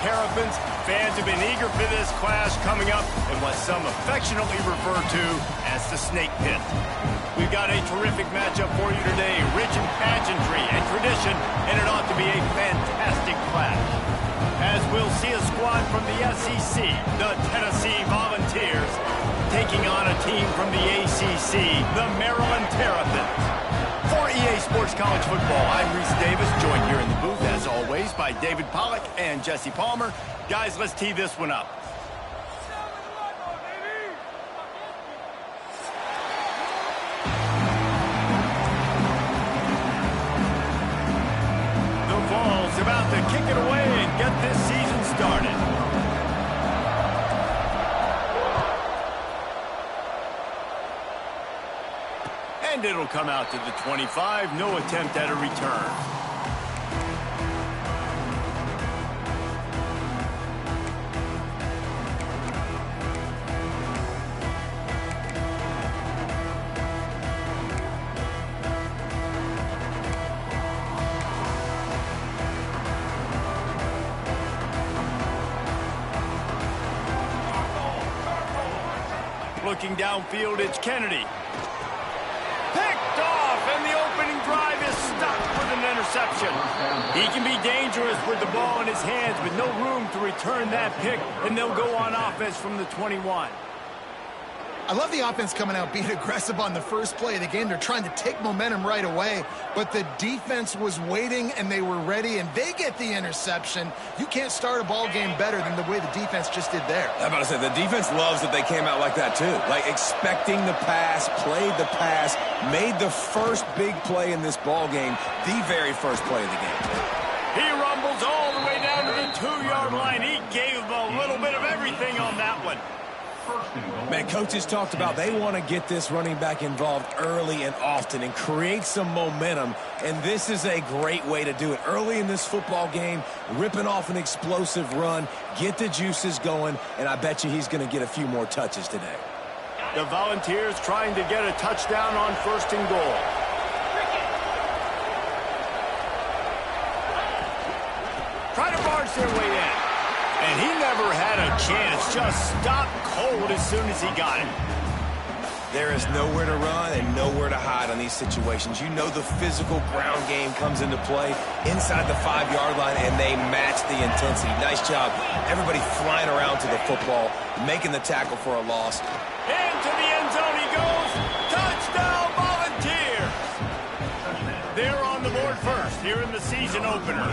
Terrapins. Fans have been eager for this clash coming up in what some affectionately refer to as the snake pit. We've got a terrific matchup for you today, rich in pageantry and tradition, and it ought to be a fantastic clash. As we'll see a squad from the SEC, the Tennessee Volunteers, taking on a team from the ACC, the Maryland Terrapins. For EA Sports College Football, I'm Reese Davis, joined here in the booth, as always, by David Pollack and Jesse Palmer. Guys, let's tee this one up. The Vols about to kick it away and get this season started. And it'll come out to the 25. No attempt at a return. Looking downfield, it's Kennedy. Picked off, and the opening drive is stopped with an interception. He can be dangerous with the ball in his hands, but no room to return that pick, and they'll go on offense from the 21. I love the offense coming out, being aggressive on the first play of the game. They're trying to take momentum right away, but the defense was waiting, and they were ready, and they get the interception. You can't start a ball game better than the way the defense just did there. I'm about to say, the defense loves that they came out like that, too. Like, expecting the pass, played the pass, made the first big play in this ball game, the very first play of the game. He rumbles all the way down to the 2-yard line. He gave a little bit of everything on that one. Man, coaches talked about they want to get this running back involved early and often and create some momentum, and this is a great way to do it. Early in this football game, ripping off an explosive run, get the juices going, and I bet you he's going to get a few more touches today. The Volunteers trying to get a touchdown on 1st and goal. Try to barge their way in. And he never had a chance, just stopped cold as soon as he got it. There is nowhere to run and nowhere to hide on these situations. You know the physical ground game comes into play inside the 5-yard line, and they match the intensity. Nice job. Everybody flying around to the football, making the tackle for a loss. Into the end zone he goes. Touchdown, Volunteers! They're on the board first here in the season opener.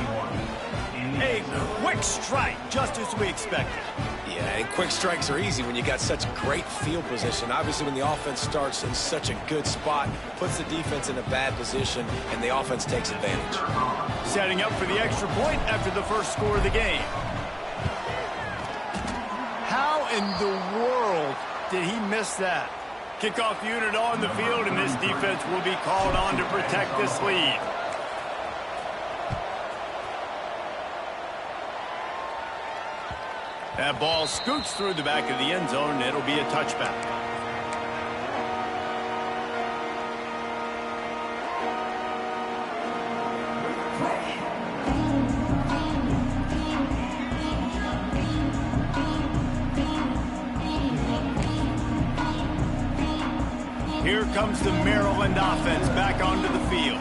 A quick strike, just as we expected. Yeah, and quick strikes are easy when you got such great field position. Obviously, when the offense starts in such a good spot, puts the defense in a bad position, and the offense takes advantage. Setting up for the extra point after the first score of the game. How in the world did he miss that? Kickoff unit on the field, and this defense will be called on to protect this lead. That ball scoots through the back of the end zone, and it'll be a touchback. Here comes the Maryland offense back onto the field.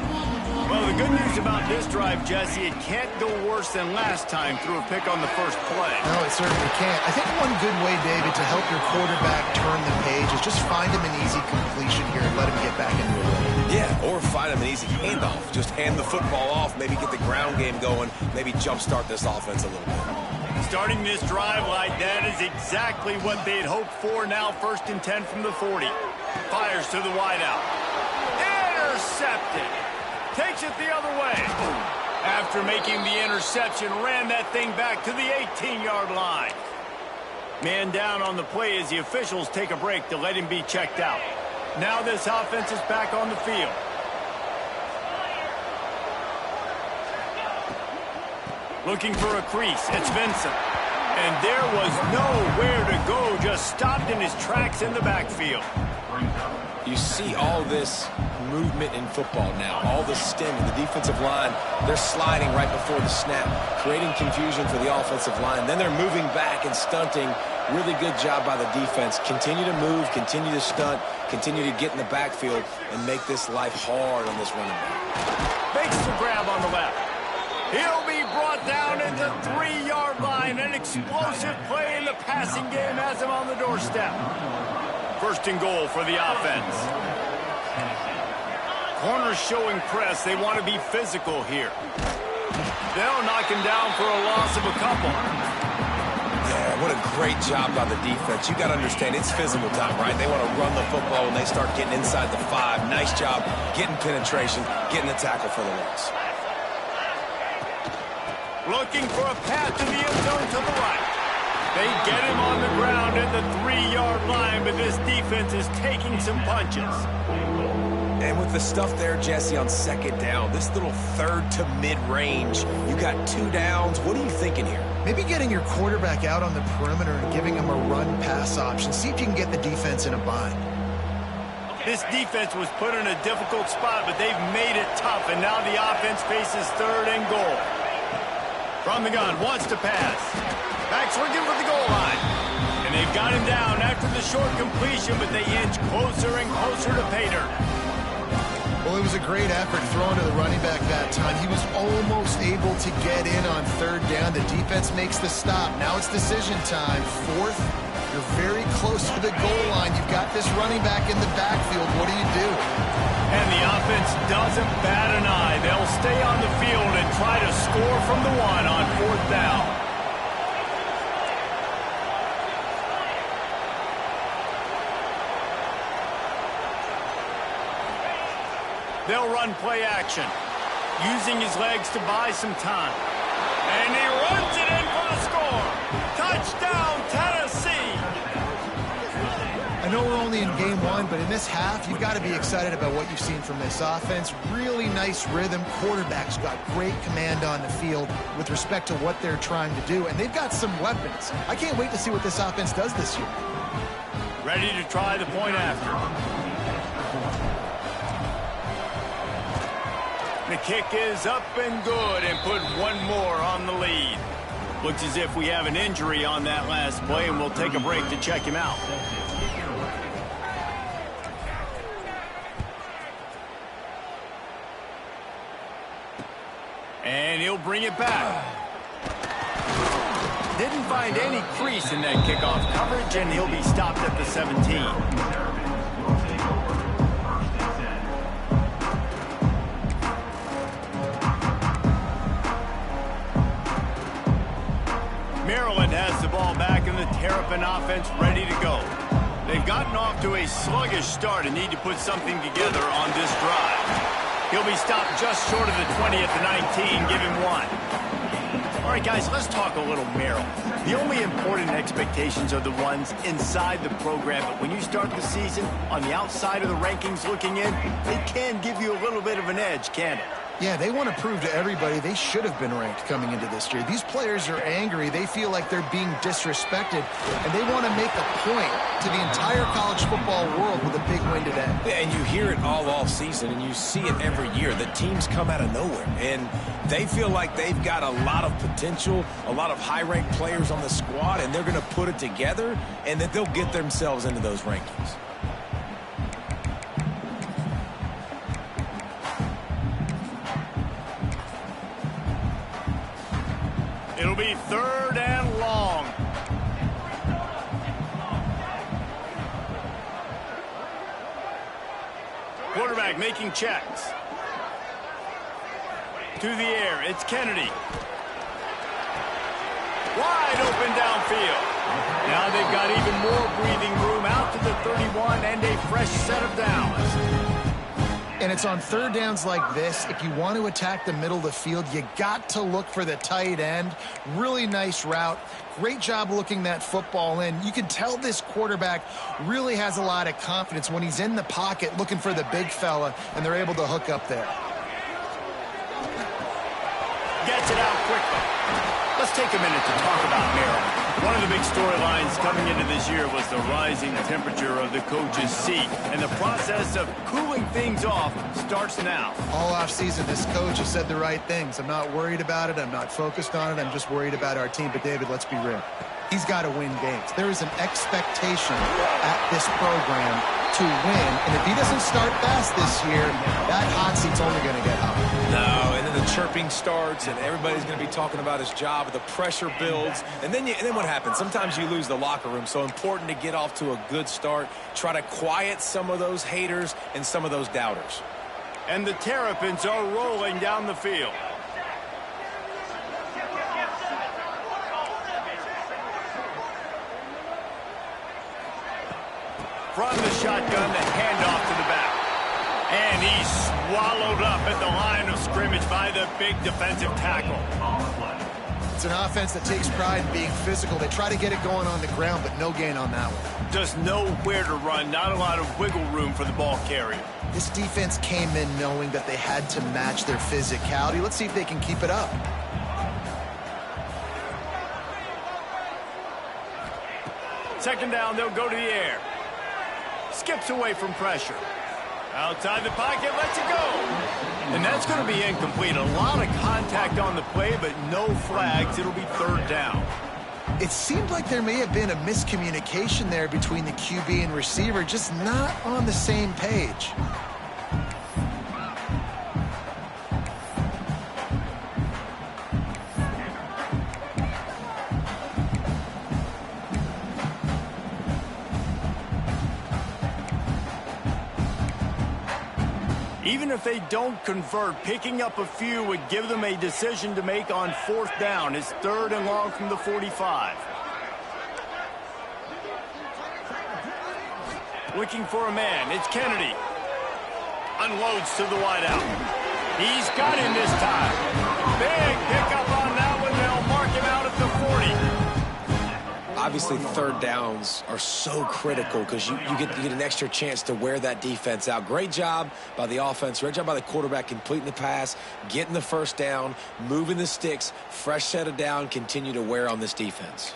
Well, the good news about this drive, Jesse, it can't go worse than last time through a pick on the first play. No, it certainly can't. I think one good way, David, to help your quarterback turn the page is just find him an easy completion here and let him get back into a rhythm. Yeah, or find him an easy handoff. Just hand the football off, maybe get the ground game going, maybe jumpstart this offense a little bit. Starting this drive like that is exactly what they'd hoped for. Now 1st and 10 from the 40. Fires to the wideout. Intercepted. Takes it the other way. After making the interception, ran that thing back to the 18-yard line. Man down on the play as the officials take a break to let him be checked out. Now this offense is back on the field. Looking for a crease. It's Vincent. And there was nowhere to go. Just stopped in his tracks in the backfield. You see all this movement in football now. All the stem of the defensive line, they're sliding right before the snap, creating confusion for the offensive line. Then they're moving back and stunting. Really good job by the defense. Continue to move, continue to stunt, continue to get in the backfield, and make this life hard on this running back. Makes the grab on the left. He'll be brought down at the 3-yard line. An explosive play in the passing game has him on the doorstep. First and goal for the offense. Corners showing press. They want to be physical here. They'll knock him down for a loss of a couple. Yeah, what a great job by the defense. You got to understand, it's physical time, right? They want to run the football when they start getting inside the 5. Nice job getting penetration, getting the tackle for the loss. Looking for a path to the end zone to the right. They get him on the ground at the 3-yard line, but this defense is taking some punches. And with the stuff there, Jesse, on second down, this little third to mid-range, you got 2 downs. What are you thinking here? Maybe getting your quarterback out on the perimeter and giving him a run-pass option. See if you can get the defense in a bind. This defense was put in a difficult spot, but they've made it tough, and now the offense faces 3rd and goal. From the gun, wants to pass. Backs looking for the goal line. And they've got him down after the short completion, but they inch closer and closer to pay dirt. Well, it was a great effort throwing to the running back that time. He was almost able to get in on 3rd down. The defense makes the stop. Now it's decision time. 4th, you're very close to the goal line. You've got this running back in the backfield. What do you do? And the offense doesn't bat an eye. They'll stay on the field and try to score from the 1 on 4th down. They'll run play action, using his legs to buy some time. And he runs it in for the score. Touchdown, Tennessee! I know we're only in game 1, but in this half, you've got to be excited about what you've seen from this offense. Really nice rhythm. Quarterback's got great command on the field with respect to what they're trying to do, and they've got some weapons. I can't wait to see what this offense does this year. Ready to try the point after. The kick is up and good and put 1 more on the lead. Looks as if we have an injury on that last play, and we'll take a break to check him out. And he'll bring it back. Didn't find any crease in that kickoff coverage, and he'll be stopped at the 17. Maryland has the ball back in the Terrapin offense ready to go. They've gotten off to a sluggish start and need to put something together on this drive. He'll be stopped just short of the 20 at the 19, give him 1. All right, guys, let's talk a little Maryland. The only important expectations are the ones inside the program, but when you start the season on the outside of the rankings looking in, they can give you a little bit of an edge, can't it? Yeah, they want to prove to everybody they should have been ranked coming into this year. These players are angry. They feel like they're being disrespected, and they want to make a point to the entire college football world with a big win today. Yeah, and you hear it all off season, and you see it every year. The teams come out of nowhere, and they feel like they've got a lot of potential, a lot of high-ranked players on the squad, and they're going to put it together, and that they'll get themselves into those rankings. It'll be 3rd and long. Quarterback making checks. To the air, it's Kennedy. Wide open downfield. Now they've got even more breathing room out to the 31 and a fresh set of downs. And it's on 3rd downs like this. If you want to attack the middle of the field, you got to look for the tight end. Really nice route. Great job looking that football in. You can tell this quarterback really has a lot of confidence when he's in the pocket looking for the big fella, and they're able to hook up there. Gets it out quickly. Let's Let's take a minute to talk about Maryland. One of the big storylines coming into this year was the rising temperature of the coach's seat, and the process of cooling things off starts now. All offseason, this coach has said the right things. I'm not worried about it. I'm not focused on it. I'm just worried about our team. But, David, let's be real. He's got to win games. There is an expectation at this program to win, and if he doesn't start fast this year, that hot seat's only going to get hot. No, and then the chirping starts, and everybody's going to be talking about his job. The pressure builds, and then what happens? Sometimes you lose the locker room. So important to get off to a good start. Try to quiet some of those haters and some of those doubters. And the Terrapins are rolling down the field. From the shotgun, the handoff to the back. And he's swallowed up at the line of scrimmage by the big defensive tackle. It's an offense that takes pride in being physical. They try to get it going on the ground, but no gain on that one. Just nowhere to run, not a lot of wiggle room for the ball carrier. This defense came in knowing that they had to match their physicality. Let's see if they can keep it up. Second down, they'll go to the air. Skips away from pressure. Outside the pocket, lets it go. And that's going to be incomplete. A lot of contact on the play, but no flags. It'll be third down. It seemed like there may have been a miscommunication there between the QB and receiver, just not on the same page. Even if they don't convert, picking up a few would give them a decision to make on fourth down. It's third and long from the 45. Looking for a man. It's Kennedy. Unloads to the wideout. He's got him this time. Big pickup on that one. They'll mark him out at the 40. Obviously, third downs are so critical because you get an extra chance to wear that defense out. Great job by the offense. Great job by the quarterback completing the pass, getting the first down, moving the sticks, fresh set of down, continue to wear on this defense.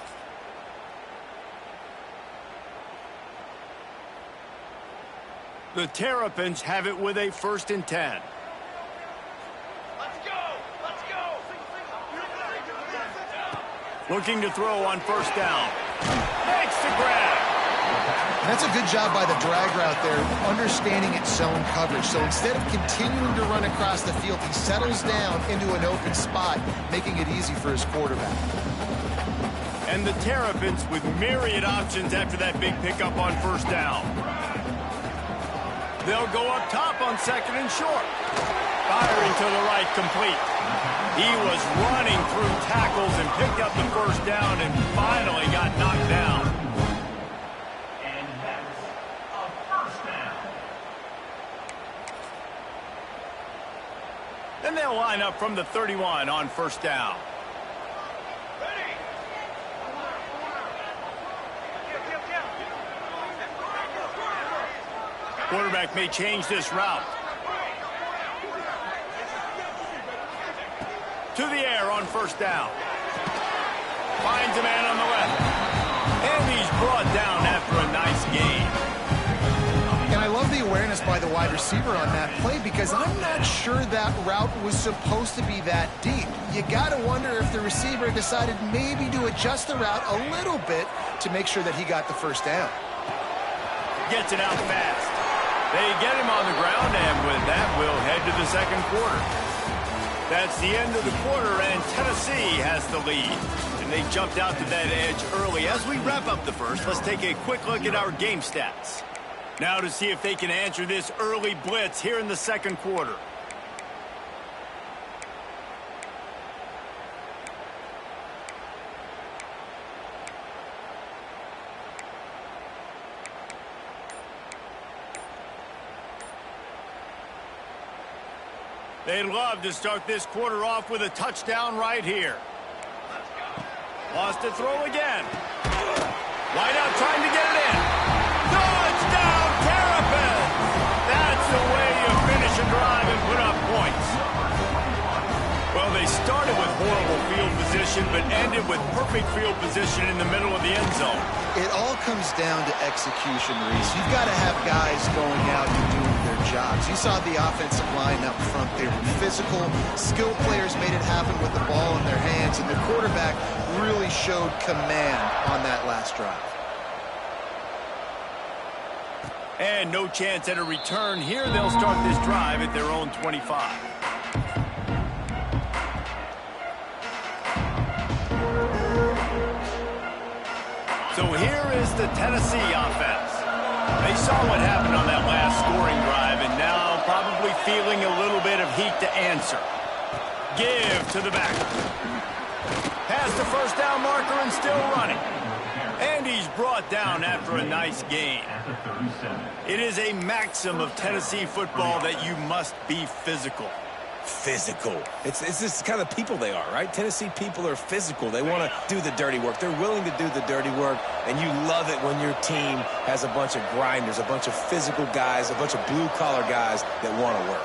The Terrapins have it with a 1st and 10. Looking to throw on first down. Makes the grab. That's a good job by the drag route there, understanding its zone coverage. So instead of continuing to run across the field, he settles down into an open spot, making it easy for his quarterback. And the Terrapins with myriad options after that big pickup on first down. They'll go up top on second and short. Firing to the right, complete. He was running through tackles and picked up the first down and finally got knocked down. And that's a first down. Then they'll line up from the 31 on first down. Quarterback may change this route. To the air on first down. Finds a man on the left. And he's brought down after a nice gain. And I love the awareness by the wide receiver on that play because I'm not sure that route was supposed to be that deep. You got to wonder if the receiver decided maybe to adjust the route a little bit to make sure that he got the first down. Gets it out fast. They get him on the ground, and with that, we'll head to the second quarter. That's the end of the quarter, and Tennessee has the lead. And they jumped out to that edge early. As we wrap up the first, let's take a quick look at our game stats. Now to see if they can answer this early blitz here in the second quarter. They'd love to start this quarter off with a touchdown right here. Lost to throw again. Wideout trying to get it in. Touchdown, Terrapins! That's the way you finish a drive and put up points. Well, they started with horrible field position. situation, but ended with perfect field position in the middle of the end zone. It all comes down to execution, Reese. You've got to have guys going out and doing their jobs. You saw the offensive line up front. They were physical. Skilled players made it happen with the ball in their hands, and the quarterback really showed command on that last drive. And no chance at a return. Here they'll start this drive at their own 25. So here is the Tennessee offense. They saw what happened on that last scoring drive, and now probably feeling a little bit of heat to answer. Give to the back. Past the first down marker and still running. And he's brought down after a nice gain. It is a maxim of Tennessee football that you must be physical. Physical. It's this kind of people they are, right? Tennessee people are physical. They want to do the dirty work. They're willing to do the dirty work, and you love it when your team has a bunch of grinders, a bunch of physical guys, a bunch of blue-collar guys that want to work.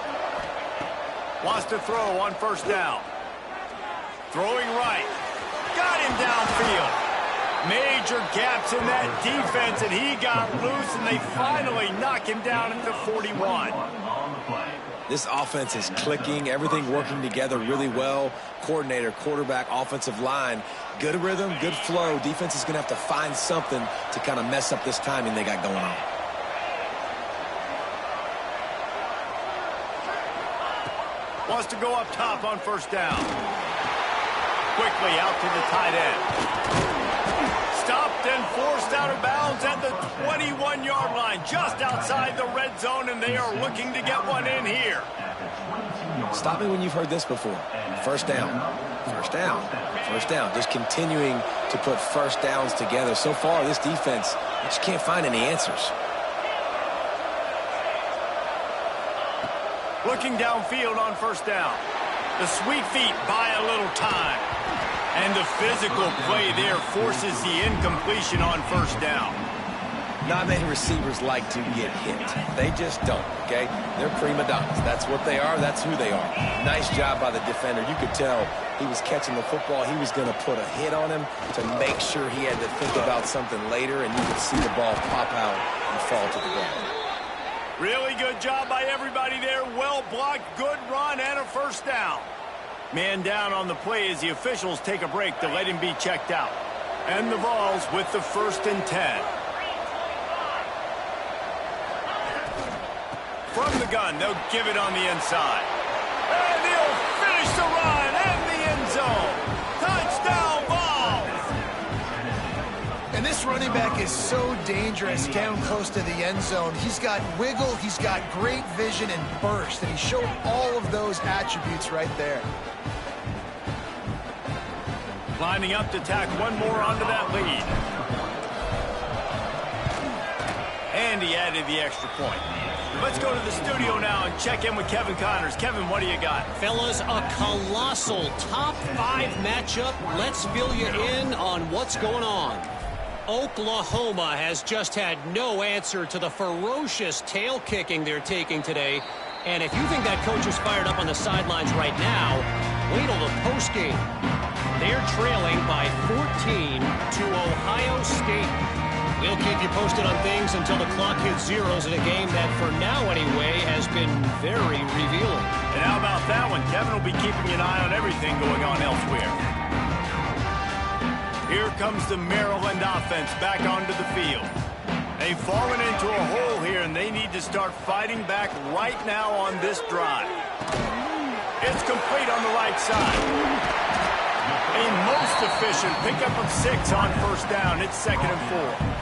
Wants to throw on first down. Throwing right. Got him downfield. Major gaps in that defense, and he got loose, and they finally knock him down at the 41. This offense is clicking, everything working together really well. Coordinator, quarterback, offensive line, good rhythm, good flow. Defense is going to have to find something to kind of mess up this timing they got going on. Wants to go up top on first down. Quickly out to the tight end. Stopped and forced out of bounds at the 21-yard line, just outside the red zone, and they are looking to get one in here. Stop me when you've heard this before. First down, first down, first down. Just continuing to put first downs together. So far, this defense, I just can't find any answers. Looking downfield on first down. The sweet feet buy a little time. And the physical play there forces the incompletion on first down. Not many receivers like to get hit. They just don't, okay? They're prima donnas. That's what they are. That's who they are. Nice job by the defender. You could tell he was catching the football. He was going to put a hit on him to make sure he had to think about something later, and you could see the ball pop out and fall to the ground. Really good job by everybody there. Well blocked, good run, and a first down. Man down on the play as the officials take a break to let him be checked out. And the Vols with the 1st and 10. From the gun, they'll give it on the inside. And he'll finish the run and the end zone. Touchdown, Vols! And this running back is so dangerous down close to the end zone. He's got wiggle, he's got great vision and burst, and he showed all of those attributes right there. Lining up to tack one more onto that lead. And he added the extra point. Let's go to the studio now and check in with Kevin Connors. Kevin, what do you got? Fellas, a colossal top 5 matchup. Let's fill you in on what's going on. Oklahoma has just had no answer to the ferocious tail kicking they're taking today. And if you think that coach is fired up on the sidelines right now, wait till the postgame. They're trailing by 14 to Ohio State. We'll keep you posted on things until the clock hits zeros in a game that, for now anyway, has been very revealing. And how about that one? Kevin will be keeping an eye on everything going on elsewhere. Here comes the Maryland offense back onto the field. They've fallen into a hole here, and they need to start fighting back right now on this drive. It's complete on the right side. A most efficient pickup of 6 on first down. It's 2nd and 4.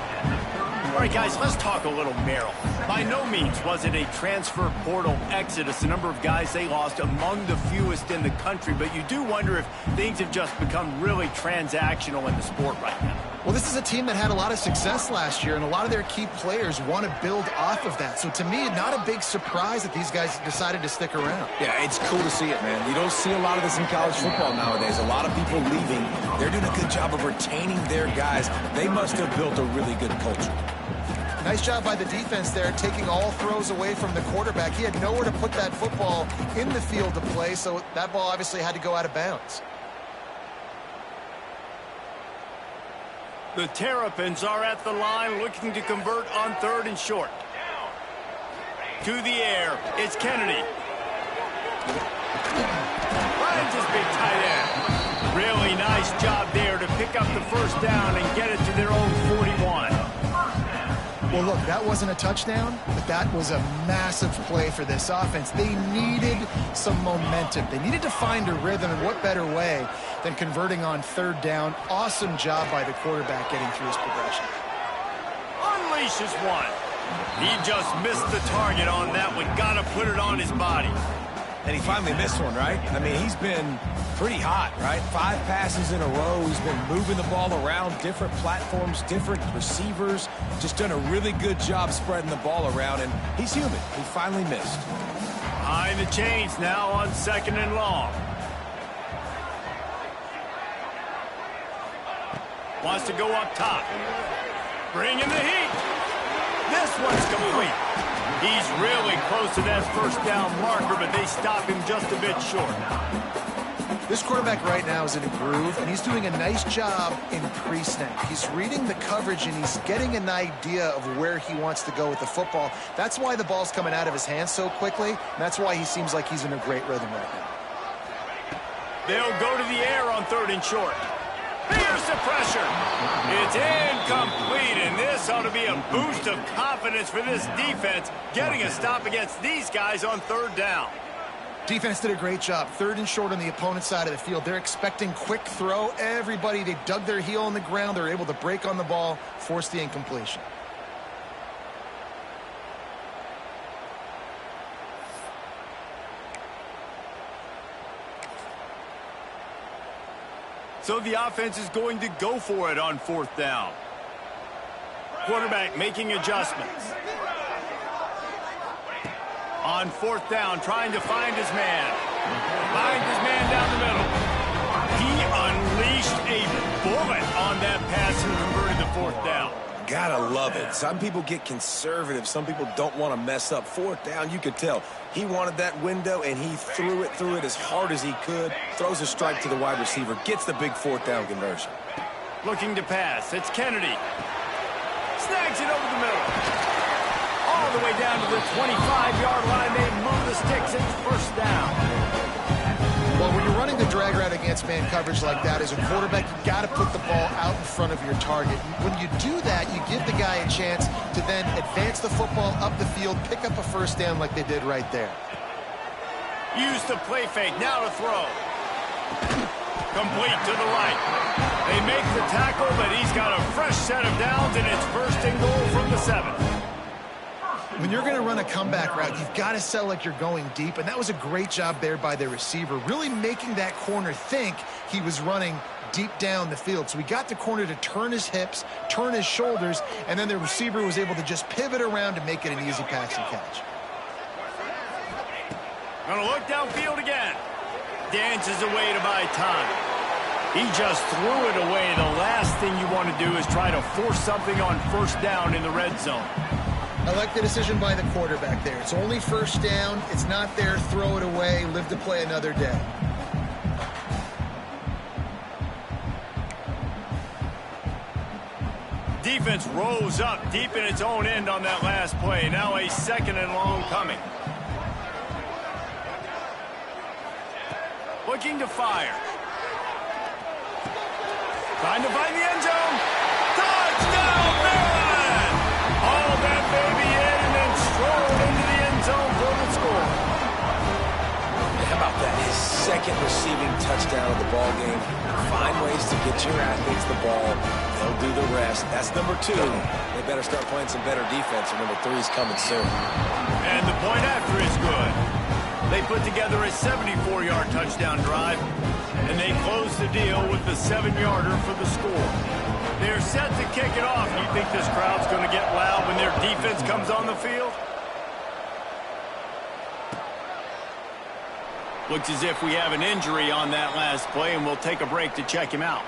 All right, guys, let's talk a little Maryland. By no means was it a transfer portal exodus. The number of guys they lost among the fewest in the country, but you do wonder if things have just become really transactional in the sport right now. Well, this is a team that had a lot of success last year, and a lot of their key players want to build off of that. So to me, not a big surprise that these guys decided to stick around. Yeah, it's cool to see it, man. You don't see a lot of this in college football nowadays. A lot of people leaving. They're doing a good job of retaining their guys. They must have built a really good culture. Nice job by the defense there, taking all throws away from the quarterback. He had nowhere to put that football in the field to play, so that ball obviously had to go out of bounds. The Terrapins are at the line looking to convert on 3rd and short. To the air, it's Kennedy. Finds his big tight end. Really nice job there to pick up the first down and get it to their own 41. Well, look, that wasn't a touchdown, but that was a massive play for this offense. They needed some momentum. They needed to find a rhythm, and what better way than converting on 3rd down. Awesome job by the quarterback getting through his progression. Unleashes one. He just missed the target on that one. Got to put it on his body. And he finally missed one, right? I mean, he's been pretty hot, right? 5 passes in a row. He's been moving the ball around, different platforms, different receivers. Just done a really good job spreading the ball around, and he's human. He finally missed. Behind the chains now on 2nd and long. Wants to go up top. Bring in the heat. This one's complete. He's really close to that first down marker, but they stop him just a bit short. This quarterback right now is in a groove, and he's doing a nice job in pre-snap. He's reading the coverage, and he's getting an idea of where he wants to go with the football. That's why the ball's coming out of his hands so quickly, and that's why he seems like he's in a great rhythm right now. They'll go to the air on 3rd and short. Here's the pressure. It's incomplete, and this ought to be a boost of confidence for this defense, getting a stop against these guys on 3rd down. Defense did a great job. 3rd and short on the opponent's side of the field. They're expecting quick throw. Everybody, they dug their heel on the ground. They're able to break on the ball, force the incompletion. So the offense is going to go for it on 4th down. Quarterback making adjustments. On 4th down, trying to find his man. Finds his man down the middle. He unleashed a bullet on that pass and converted to 4th down. Gotta love it. Some people get conservative. Some people don't want to mess up. 4th down, you could tell. He wanted that window, and he threw it as hard as he could. Throws a strike to the wide receiver. Gets the big 4th down conversion. Looking to pass. It's Kennedy. Snags it over the middle. All the way down to the 25-yard line. They move the sticks. It's 1st down. Well, when you're running the drag route against man coverage like that, as a quarterback, you got to put the ball out in front of your target. When you do that, you give the guy a chance to then advance the football up the field, pick up a 1st down like they did right there. Use the play fake. Now to throw. Complete to the right. They make the tackle, but he's got a fresh set of downs, and it's 1st and goal from the 7. When you're going to run a comeback route, you've got to sell like you're going deep, and that was a great job there by the receiver, really making that corner think he was running deep down the field. So he got the corner to turn his hips, turn his shoulders, and then the receiver was able to just pivot around to make it an easy pass and catch. Gonna look downfield again. Dances away to buy time. He just threw it away. The last thing you want to do is try to force something on 1st down in the red zone. I like the decision by the quarterback there. It's only 1st down. It's not there. Throw it away. Live to play another day. Defense rose up deep in its own end on that last play. Now a 2nd and long coming. Looking to fire. Trying to find the end zone. Touchdown, Maryland! All that baby in and then strolled into the end zone for the score. How about that? His 2nd receiving touchdown of the ball game. Find ways to get your athletes the ball. They'll do the rest. That's number 2. They better start playing some better defense, and number 3 is coming soon. And the point after is good. They put together a 74-yard touchdown drive, and they close the deal with the 7-yarder for the score. They're set to kick it off. You think this crowd's going to get loud when their defense comes on the field? Looks as if we have an injury on that last play, and we'll take a break to check him out.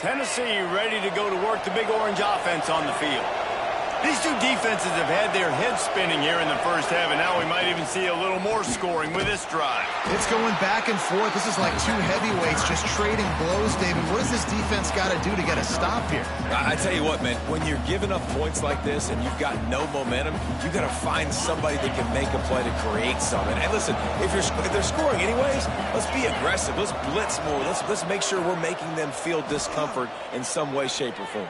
Tennessee ready to go to work the Big Orange offense on the field. These two defenses have had their heads spinning here in the first half, and now we might even see a little more scoring with this drive. It's going back and forth. This is like two heavyweights just trading blows, David. What does this defense got to do to get a stop here? I tell you what, man, when you're giving up points like this and you've got no momentum, you got to find somebody that can make a play to create something. And listen, if they're scoring anyways, let's be aggressive. Let's blitz more. Let's make sure we're making them feel discomfort in some way, shape, or form.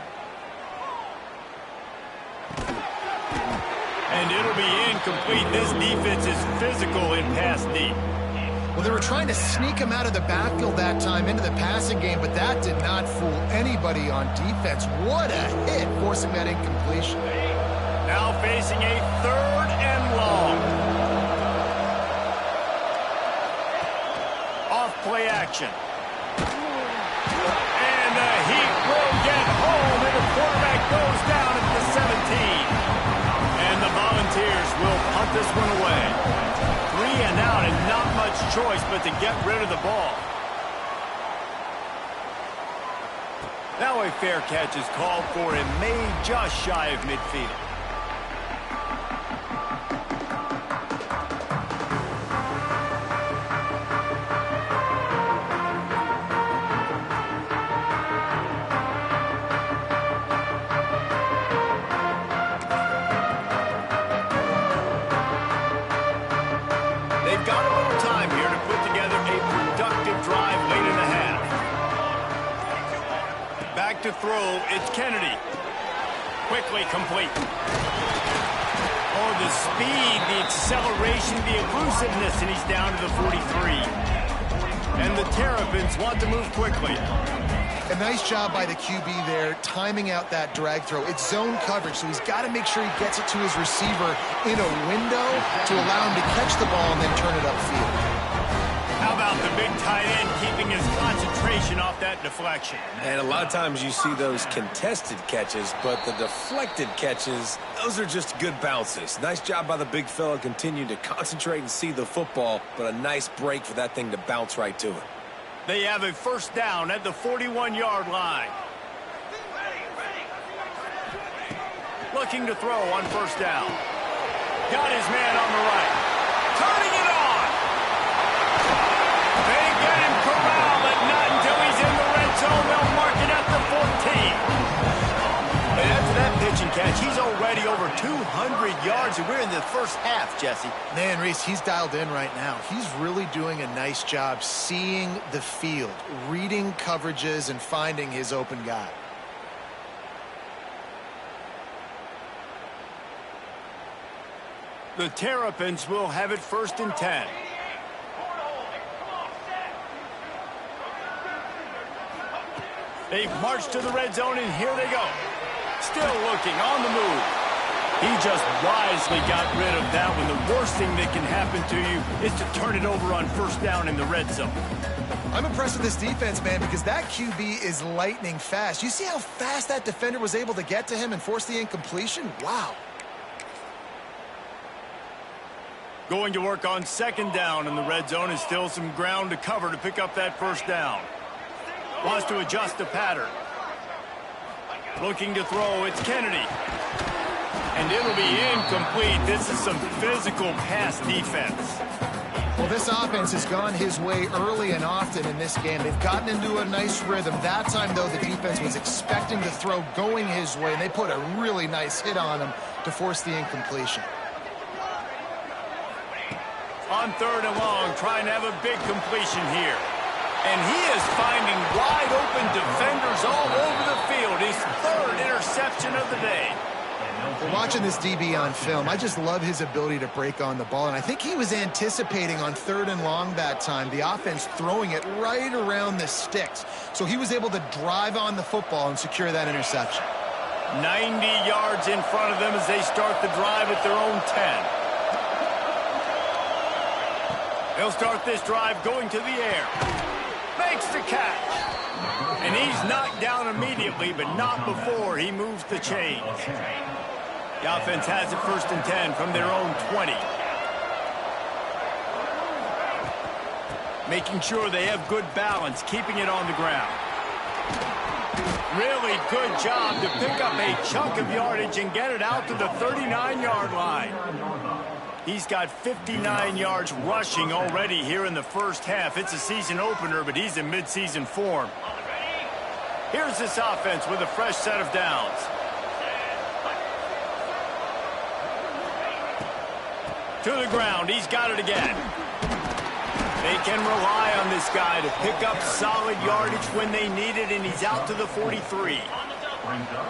And it'll be incomplete. This defense is physical in pass deep. Well, they were trying to sneak him out of the backfield that time into the passing game, but that did not fool anybody on defense. What a hit, forcing that incompletion. Now facing a 3rd and long. Off play action. And the Heat will get home, and the quarterback goes down at the 17. And the Volunteers will punt this one away. 3 and out, and not much choice but to get rid of the ball. Now a fair catch is called for and made just shy of midfield. They've got a little time here to put together a productive drive late in the half. Back to throw, it's Kennedy. Quickly complete. Oh, the speed, the acceleration, the elusiveness, and he's down to the 43. And the Terrapins want to move quickly. A nice job by the QB there, timing out that drag throw. It's zone coverage, so he's got to make sure he gets it to his receiver in a window to allow him to catch the ball and then turn it upfield. How about the big tight end keeping his concentration off that deflection? And a lot of times you see those contested catches, but the deflected catches, those are just good bounces. Nice job by the big fella, continue to concentrate and see the football, but a nice break for that thing to bounce right to it. They have a first down at the 41-yard line. Looking to throw on first down. Got his man on the right. Turning it on. They get him corralled, but not until he's in the red zone. They'll mark it at the 14. And after that pitch and catch, he's already over 200 yards, and we're in the first half, Jesse. Man, Reese, he's dialed in right now. He's really doing a nice job seeing the field, reading coverages, and finding his open guy. The Terrapins will have it 1st and 10. They've marched to the red zone, and here they go. Still looking on the move. He just wisely got rid of that one. The worst thing that can happen to you is to turn it over on first down in the red zone. I'm impressed with this defense, man, because that QB is lightning fast. You see how fast that defender was able to get to him and force the incompletion? Wow. Going to work on 2nd down in the red zone, and still some ground to cover to pick up that first down. Wants to adjust the pattern. Looking to throw, it's Kennedy. And it'll be incomplete. This is some physical pass defense. Well, this offense has gone his way early and often in this game. They've gotten into a nice rhythm. That time, though, the defense was expecting the throw going his way, and they put a really nice hit on him to force the incompletion. On 3rd and long, trying to have a big completion here. And he is finding wide open defenders all over the field. His 3rd interception of the day. Well, watching this DB on film, I just love his ability to break on the ball. And I think he was anticipating on 3rd and long that time, the offense throwing it right around the sticks. So he was able to drive on the football and secure that interception. 90 yards in front of them as they start the drive at their own 10. They'll start this drive going to the air. Makes the catch. And he's knocked down immediately, but not before he moves the chains. The offense has it 1st and 10 from their own 20. Making sure they have good balance, keeping it on the ground. Really good job to pick up a chunk of yardage and get it out to the 39-yard line. He's got 59 yards rushing already here in the first half. It's a season opener, but he's in midseason form. Here's this offense with a fresh set of downs. To the ground. He's got it again. They can rely on this guy to pick up solid yardage when they need it, and he's out to the 43.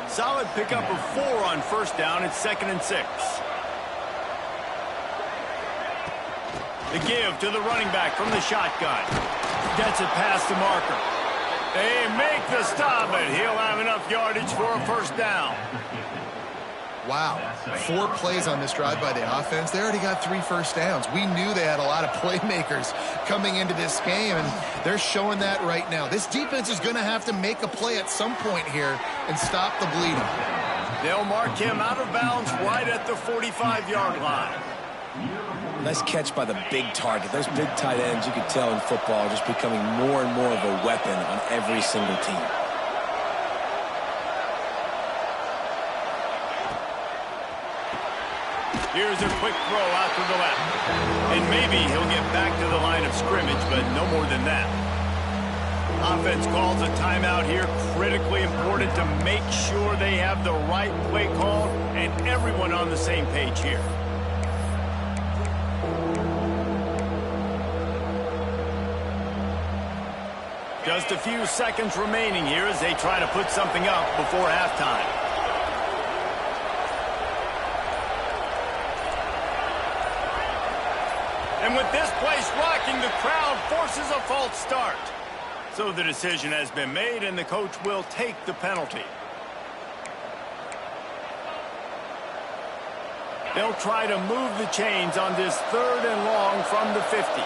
Solid pickup of 4 on first down. It's 2nd and 6. The give to the running back from the shotgun. Gets it past the marker. They make the stop, but he'll have enough yardage for a first down. Wow, 4 plays on this drive by the offense. They already got 3 first downs. We knew they had a lot of playmakers coming into this game, and they're showing that right now. This defense is going to have to make a play at some point here and stop the bleeding. They'll mark him out of bounds right at the 45-yard line. Nice catch by the big target. Those big tight ends, you could tell in football, are just becoming more and more of a weapon on every single team. Here's a quick throw out to the left. And maybe he'll get back to the line of scrimmage, but no more than that. Offense calls a timeout here. Critically important to make sure they have the right play call and everyone on the same page here. Just a few seconds remaining here as they try to put something up before halftime. And with this place rocking, the crowd forces a false start. So the decision has been made, and the coach will take the penalty. They'll try to move the chains on this 3rd and long from the 50.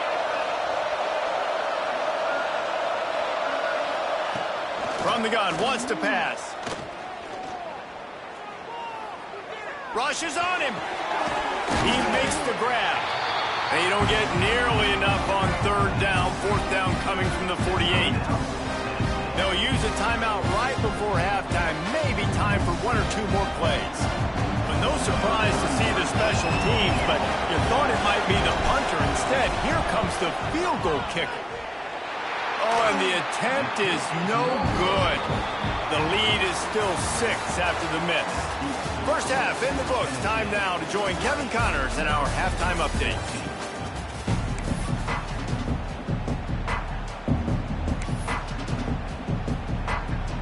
From the gun, wants to pass. Rushes on him. He makes the grab. They don't get nearly enough on 3rd down, 4th down coming from the 48. They'll use a timeout right before halftime, maybe time for 1 or 2 more plays. But no surprise to see the special teams, but you thought it might be the punter. Instead, here comes the field goal kicker. Oh, and the attempt is no good. The lead is still 6 after the miss. First half in the books. Time now to join Kevin Connors in our halftime update.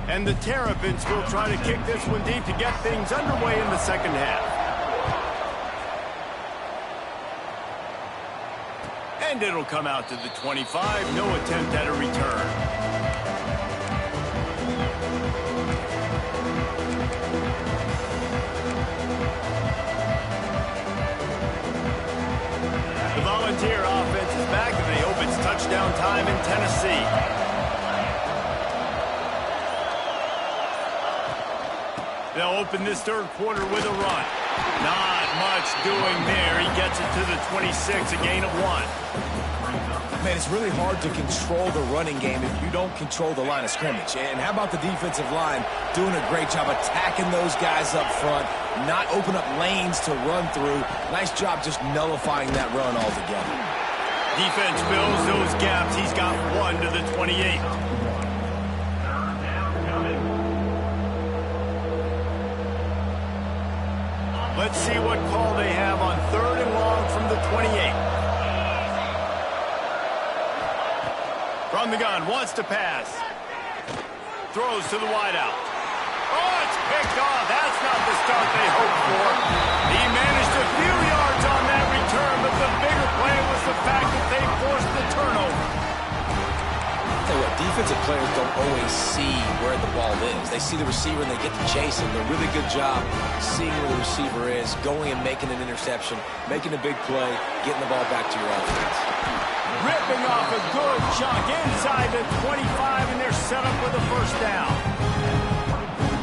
And the Terrapins will try to kick this one deep to get things underway in the second half. And it'll come out to the 25. No attempt at a return. The Volunteer offense is back, and they hope it's touchdown time in Tennessee. They'll open this 3rd quarter with a run. Not much doing there. He gets it to the 26, a gain of 1. Man, it's really hard to control the running game if you don't control the line of scrimmage. And how about the defensive line doing a great job attacking those guys up front, not open up lanes to run through. Nice job just nullifying that run altogether. Defense fills those gaps. He's got 1 to the 28. Let's see what call they have on 3rd and long from the 28. From the gun, wants to pass. Throws to the wideout. Oh, it's picked off. That's not the start they hoped for. He managed a few yards on that return, but the bigger play was the fact that they forced the turnover. I'll tell you what, defensive players don't always see where the ball is. They see the receiver and they get to chase him. They're a really good job seeing where the receiver is, going and making an interception, making a big play, getting the ball back to your offense. Ripping off a good chunk inside the 25, and they're set up with a first down.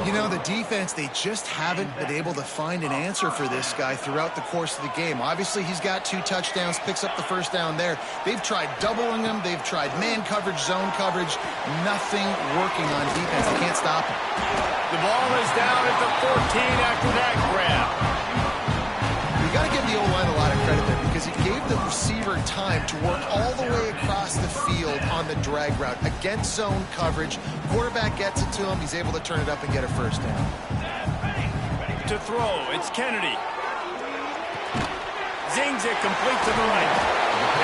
You know, the defense, they just haven't been able to find an answer for this guy throughout the course of the game. Obviously, he's got 2 touchdowns, picks up the first down there. They've tried doubling him. They've tried man coverage, zone coverage. Nothing working on defense. They can't stop him. The ball is down at the 14 after that grab. You got to give the O-line a lot of credit there because he gave the receiver time to work all the way across the field on the drag route against zone coverage. Quarterback gets it to him. He's able to turn it up and get a first down. To throw, it's Kennedy. Zings it complete to the right.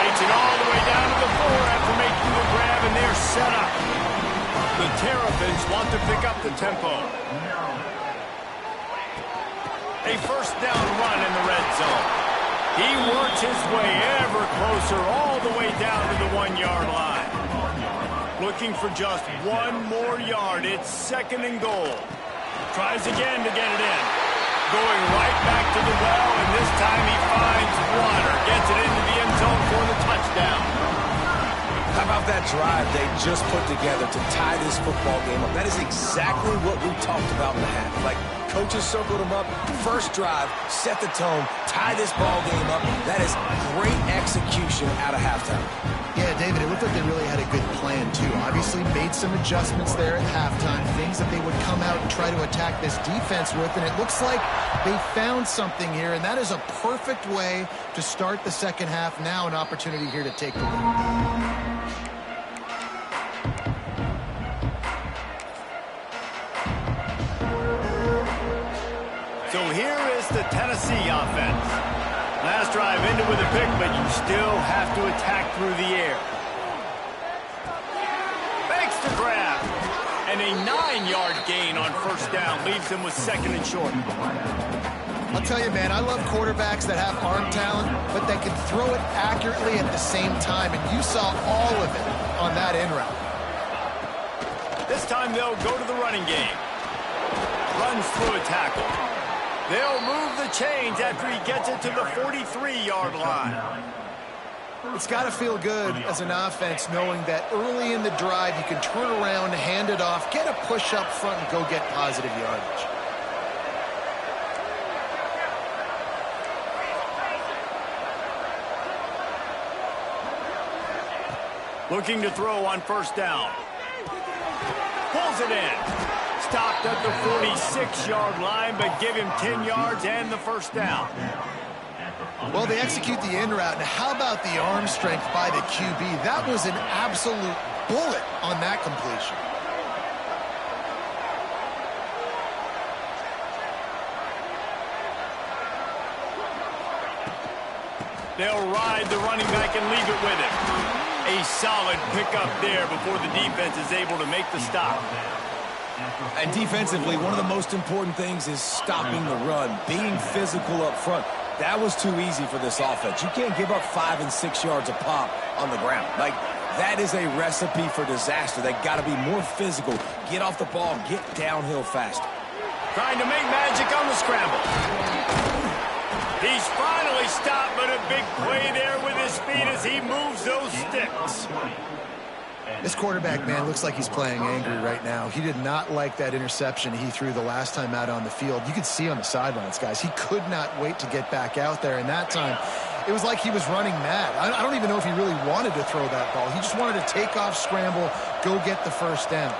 Takes it all the way down to the 4 after making the grab, and they're set up. The Terrapins want to pick up the tempo. A first down run in the red zone. He works his way ever closer all the way down to the 1-yard line. Looking for just 1 more yard. It's 2nd and goal. Tries again to get it in. Going right back to the well, and this time he finds water. Gets it into the end zone for the touchdown. How about that drive they just put together to tie this football game up? That is exactly what we talked about in the half. Like, coaches circled them up. First drive, set the tone, tie this ball game up. That is great execution out of halftime. Yeah, David, it looked like they really had a good plan, too. Obviously made some adjustments there at halftime, things that they would come out and try to attack this defense with, and it looks like they found something here, and that is a perfect way to start the second half. Now an opportunity here to take the lead. So here is the Tennessee offense. Last drive ended with a pick, but you still have to attack through the air. Fakes the grab. And a 9-yard gain on first down leaves them with 2nd and short. I'll tell you, man, I love quarterbacks that have arm talent, but that can throw it accurately at the same time, and you saw all of it on that in route. This time they'll go to the running game. Runs through a tackle. They'll move the chains after he gets it to the 43-yard line. It's got to feel good as an offense knowing that early in the drive you can turn around, hand it off, get a push up front, and go get positive yardage. Looking to throw on first down. Pulls it in. Stopped at the 46-yard line, but give him 10 yards and the first down. Well, they execute the in route. Now, how about the arm strength by the QB? That was an absolute bullet on that completion. They'll ride the running back and leave it with him. A solid pickup there before the defense is able to make the stop. And defensively, one of the most important things is stopping the run, being physical up front. That was too easy for this offense. You can't give up 5 and 6 yards a pop on the ground. Like, that is a recipe for disaster. They got to be more physical, get off the ball, get downhill faster. Trying to make magic on the scramble. He's finally stopped, but a big play there with his feet as he moves those sticks. This quarterback, man, looks like he's playing angry right now. He did not like that interception he threw the last time out on the field. You could see on the sidelines, guys. He could not wait to get back out there, and that time it was like he was running mad. I don't even know if he really wanted to throw that ball. He just wanted to take off, scramble, go get the first down.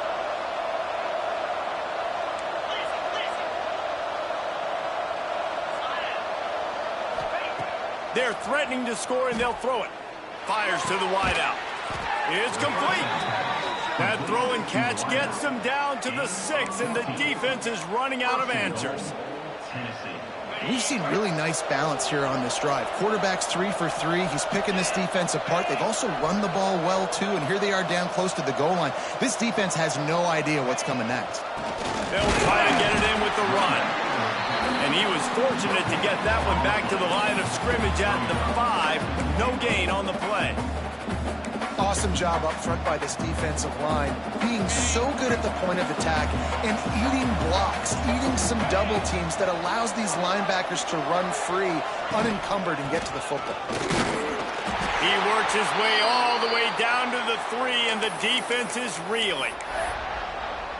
They're threatening to score, and they'll throw it. Fires to the wideout. It's complete. That throw and catch gets them down to the 6, and the defense is running out of answers. We've seen really nice balance here on this drive. Quarterback's 3 for 3. He's picking this defense apart. They've also run the ball well, too, and here they are down close to the goal line. This defense has no idea what's coming next. They'll try to get it in with the run. And he was fortunate to get that one back to the line of scrimmage at the 5. No gain on the play. Awesome job up front by this defensive line, being so good at the point of attack and eating blocks, eating some double teams that allows these linebackers to run free, unencumbered, and get to the football. He works his way all the way down to the 3, and the defense is reeling.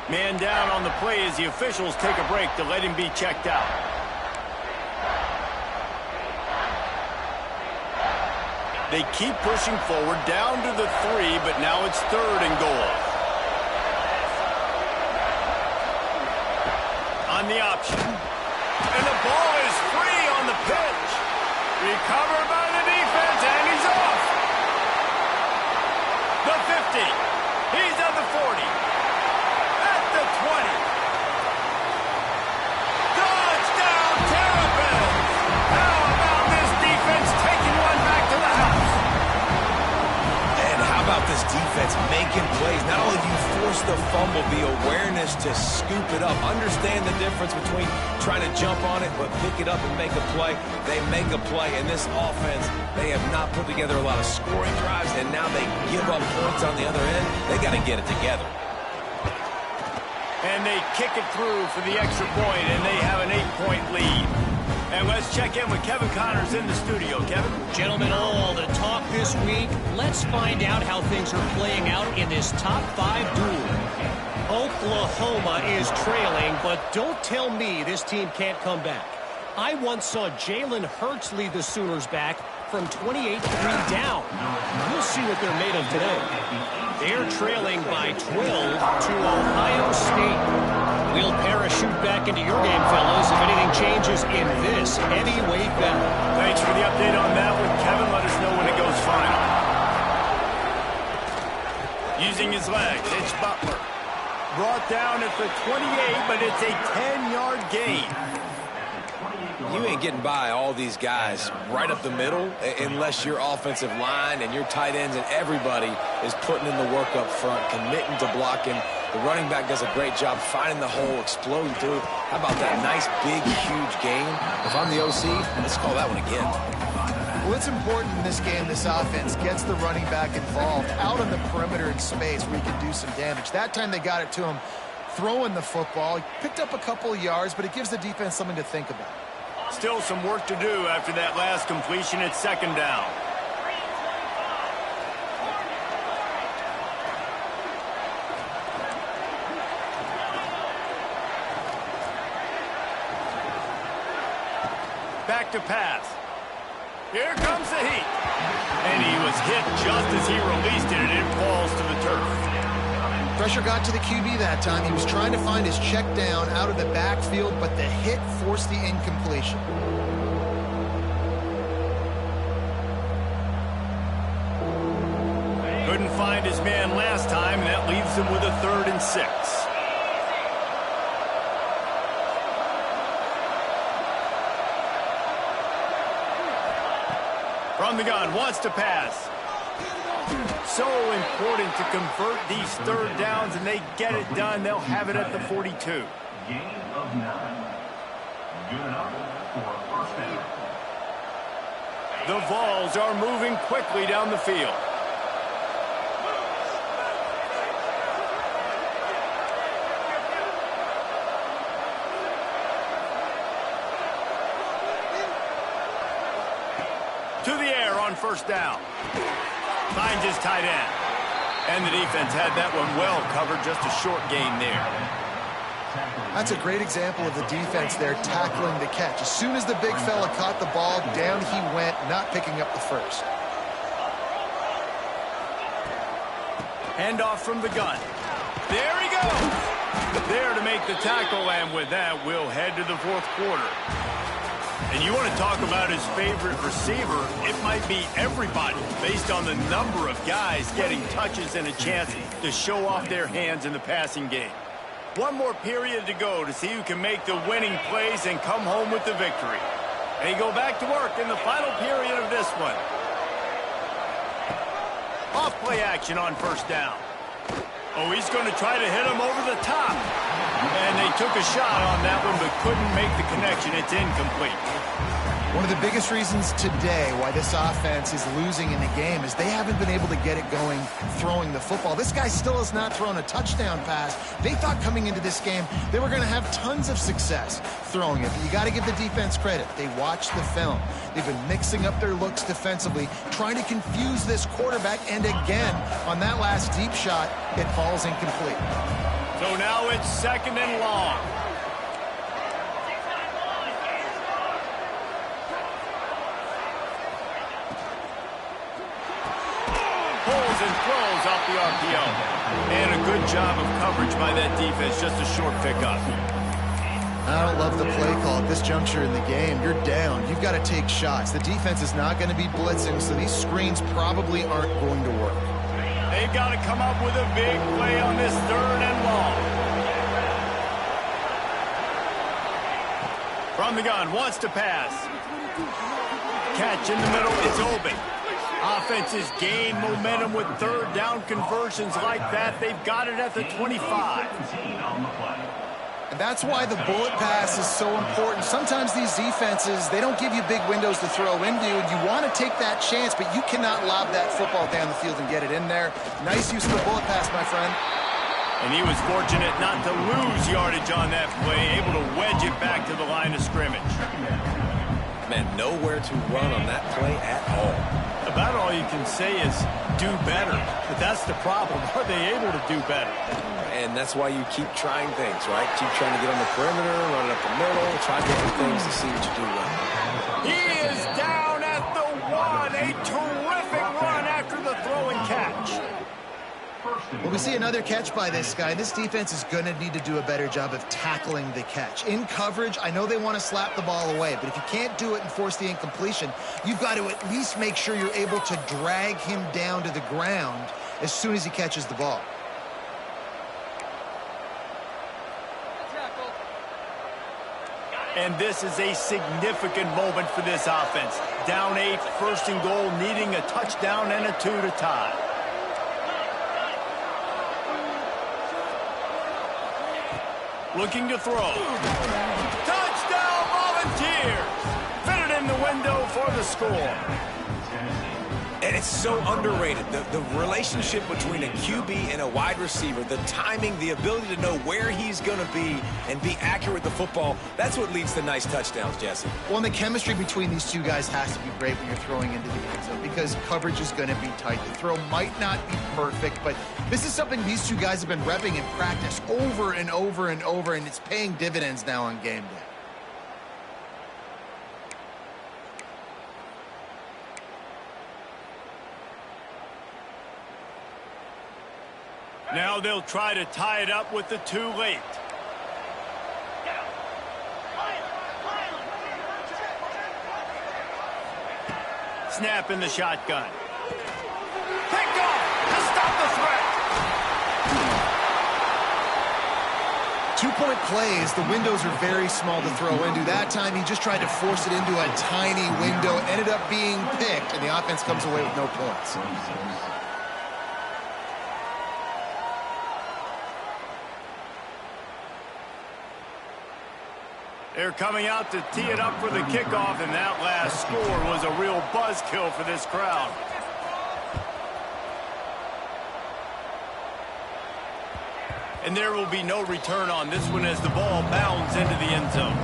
Man down on the play as the officials take a break to let him be checked out. They keep pushing forward down to the 3, but now it's 3rd and goal. On the option. And the ball is free on the pitch. Recovered by the defense, and he's off. The 50. He's on the 40. At the 20. Touchdown, Terrapins! How about this defense taking one back to the house? And how about this defense making plays? Not only do you force the fumble, the awareness to scoop it up. Understand the difference between trying to jump on it, but pick it up and make a play. They make a play, and this offense, they have not put together a lot of scoring drives, and now they give up points on the other end. They got to get it together. And they kick it through for the extra point, and they have an 8-point lead. And let's check in with Kevin Connors in the studio. Kevin? Gentlemen, all the talk this week. Let's find out how things are playing out in this top 5 duel. Oklahoma is trailing, but don't tell me this team can't come back. I once saw Jalen Hurts lead the Sooners back from 28-3 down. We'll see what they're made of today. They're trailing by 12 to Ohio State. We'll parachute back into your game, fellas, if anything changes in this heavyweight battle. Thanks for the update on that one, Kevin. Let us know when it goes final. Using his legs, it's Butler. Brought down at the 28, but it's a 10-yard gain. You ain't getting by all these guys right up the middle unless your offensive line and your tight ends and everybody is putting in the work up front, committing to blocking. The running back does a great job finding the hole, exploding through. How about that nice, big, huge gain? If I'm the OC, let's call that one again. Well, it's important in this game this offense gets the running back involved out on the perimeter in space where he can do some damage. That time they got it to him throwing the football. He picked up a couple of yards, but it gives the defense something to think about. Still some work to do after that last completion. It's 2nd down. Back to pass. Here comes the heat. And he was hit just as he released it, and it falls to the turf. Pressure got to the QB that time. He was trying to find his check down out of the backfield, but the hit forced the incompletion. Couldn't find his man last time, and that leaves him with a 3rd and 6. From the gun, wants to pass. So important to convert these 3rd downs, and they get it done. They'll have it at the 42. Gain of 9. Good enough for a first down. The Vols are moving quickly down the field. To the air on 1st down. Finds his tight end. And the defense had that one well covered, just a short gain there. That's a great example of the defense there tackling the catch. As soon as the big fella caught the ball, down he went, not picking up the first. Hand off from the gun. There he goes. There to make the tackle, and with that, we'll head to the 4th quarter. And you want to talk about his favorite receiver, it might be everybody, based on the number of guys getting touches and a chance to show off their hands in the passing game. One more period to go to see who can make the winning plays and come home with the victory. And he go back to work in the final period of this one. Off play action on 1st down. Oh, he's going to try to hit him over the top. And they took a shot on that one but couldn't make the connection. It's incomplete. One of the biggest reasons today why this offense is losing in the game is they haven't been able to get it going throwing the football. This guy still has not thrown a touchdown pass. They thought coming into this game they were going to have tons of success throwing it. But you got to give the defense credit. They watched the film. They've been mixing up their looks defensively, trying to confuse this quarterback. And again, on that last deep shot, it falls incomplete. So now it's 2nd and long. Pulls and throws off the RPO. And a good job of coverage by that defense. Just a short pickup. I don't love the play call at this juncture in the game. You're down. You've got to take shots. The defense is not going to be blitzing, so these screens probably aren't going to work. They've got to come up with a big play on this 3rd and long. From the gun, wants to pass. Catch in the middle, it's open. Offenses gain momentum with 3rd down conversions like that. They've got it at the 25. And that's why the bullet pass is so important. Sometimes these defenses, they don't give you big windows to throw into, and you want to take that chance, but you cannot lob that football down the field and get it in there. Nice use of the bullet pass, my friend. And he was fortunate not to lose yardage on that play, able to wedge it back to the line of scrimmage. Man, nowhere to run on that play at all. About all you can say is do better. But that's the problem. Are they able to do better? And that's why you keep trying things, right? Keep trying to get on the perimeter, run it up the middle, try different things to see what you do well. He is down at the 1. A terrific run after the throw and catch. Well, we see another catch by this guy. This defense is going to need to do a better job of tackling the catch. In coverage, I know they want to slap the ball away, but if you can't do it and force the incompletion, you've got to at least make sure you're able to drag him down to the ground as soon as he catches the ball. And this is a significant moment for this offense. Down 8, 1st and goal, needing a touchdown and a 2 to tie. Looking to throw. Touchdown, Volunteers! Fitted in the window for the score. And it's so underrated. The relationship between a QB and a wide receiver, the timing, the ability to know where he's going to be and be accurate with the football, that's what leads to nice touchdowns, Jesse. Well, and the chemistry between these two guys has to be great when you're throwing into the end zone because coverage is going to be tight. The throw might not be perfect, but this is something these two guys have been repping in practice over and over and over, and it's paying dividends now on game day. Now they'll try to tie it up with the 2 late. Snap in the shotgun. Picked off to stop the threat. 2-point plays, the windows are very small to throw into. That time he just tried to force it into a tiny window. It ended up being picked, and the offense comes away with no points. They're coming out to tee it up for the kickoff, and that last score was a real buzzkill for this crowd. And there will be no return on this one as the ball bounds into the end zone.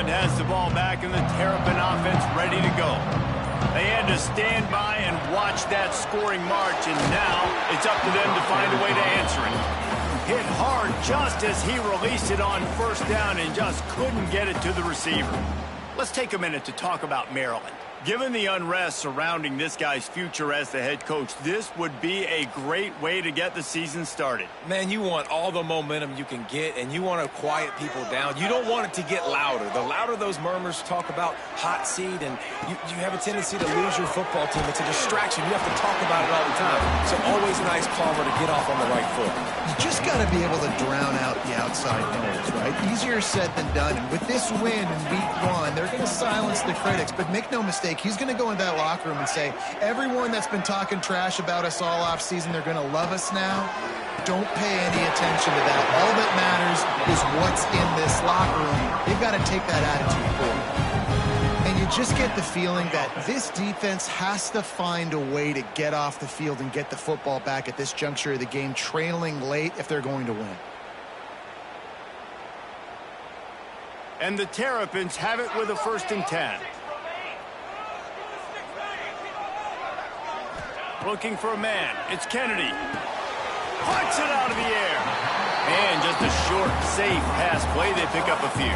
Has the ball back and the Terrapin offense ready to go. They had to stand by and watch that scoring march, and now it's up to them to find a way to answer it. Hit hard just as he released it on 1st down and just couldn't get it to the receiver. Let's take a minute to talk about Maryland. Given the unrest surrounding this guy's future as the head coach, this would be a great way to get the season started. Man, you want all the momentum you can get, and you want to quiet people down. You don't want it to get louder. The louder those murmurs talk about hot seat, and you have a tendency to lose your football team. It's a distraction. You have to talk about it all the time. So always nice, Palmer, to get off on the right foot. You just got to be able to drown out the outside noise, right? Easier said than done. And with this win in week 1, they're going to silence the critics. But make no mistake, he's going to go in that locker room and say, everyone that's been talking trash about us all offseason, they're going to love us now. Don't pay any attention to that. All that matters is what's in this locker room. They've got to take that attitude forward. And you just get the feeling that this defense has to find a way to get off the field and get the football back at this juncture of the game, trailing late if they're going to win. And the Terrapins have it with a 1st and 10. Looking for a man. It's Kennedy. Puts it out of the air. And just a short, safe pass play. They pick up a few.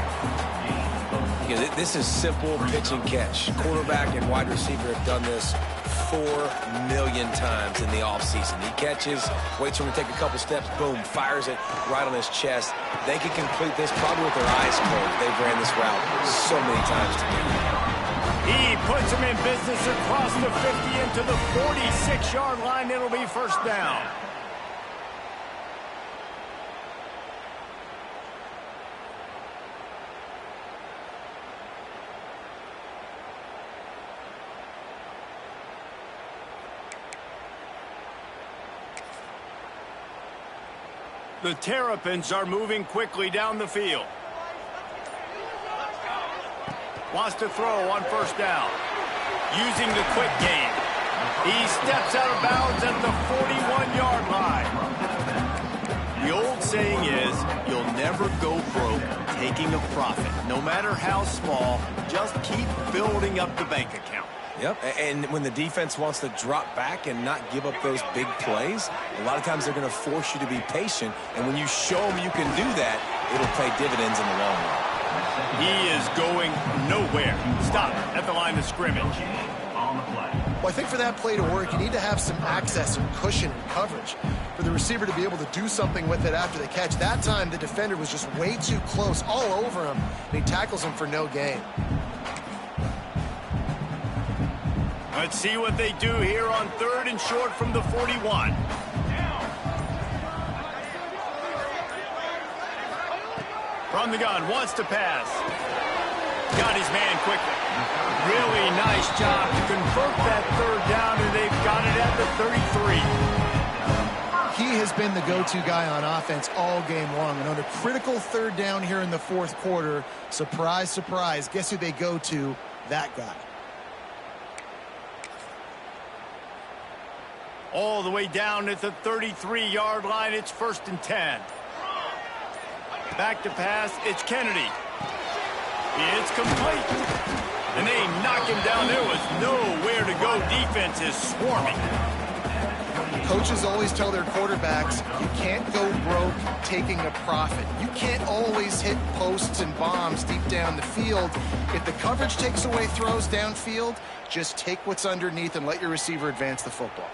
Yeah, this is simple pitch and catch. Quarterback and wide receiver have done this 4 million times in the offseason. He catches, waits for him to take a couple steps, boom, fires it right on his chest. They can complete this probably with their eyes closed. They've ran this route so many times together. He puts him in business across the 50 into the 46-yard line. It'll be 1st down. The Terrapins are moving quickly down the field. Wants to throw on 1st down. Using the quick game. He steps out of bounds at the 41-yard line. The old saying is, you'll never go broke taking a profit. No matter how small, just keep building up the bank account. Yep, and when the defense wants to drop back and not give up those big plays, a lot of times they're going to force you to be patient, and when you show them you can do that, it'll pay dividends in the long run. He is going nowhere. Stop at the line of scrimmage. Well, I think for that play to work, you need to have some access and cushion and coverage for the receiver to be able to do something with it after the catch. That time, the defender was just way too close, all over him, and he tackles him for no gain. Let's see what they do here on 3rd and short from the 41. From the gun, wants to pass. Got his man quickly. Really nice job to convert that 3rd down, and they've got it at the 33. He has been the go-to guy on offense all game long. And on a critical 3rd down here in the 4th quarter, surprise, surprise, guess who they go to? That guy. All the way down at the 33-yard line, it's 1st and 10. Back to pass, it's Kennedy. It's complete. And they knock him down. There was nowhere to go. Defense is swarming. Coaches always tell their quarterbacks, you can't go broke taking a profit. You can't always hit posts and bombs deep down the field. If the coverage takes away throws downfield, just take what's underneath and let your receiver advance the football.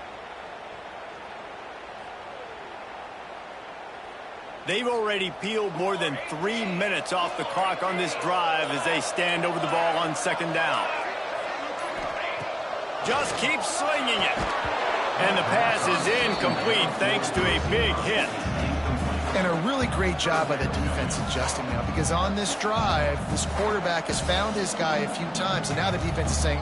They've already peeled more than 3 minutes off the clock on this drive as they stand over the ball on 2nd down. Just keep slinging it. And the pass is incomplete thanks to a big hit. And a really great job by the defense adjusting now, because on this drive, this quarterback has found his guy a few times, and now the defense is saying,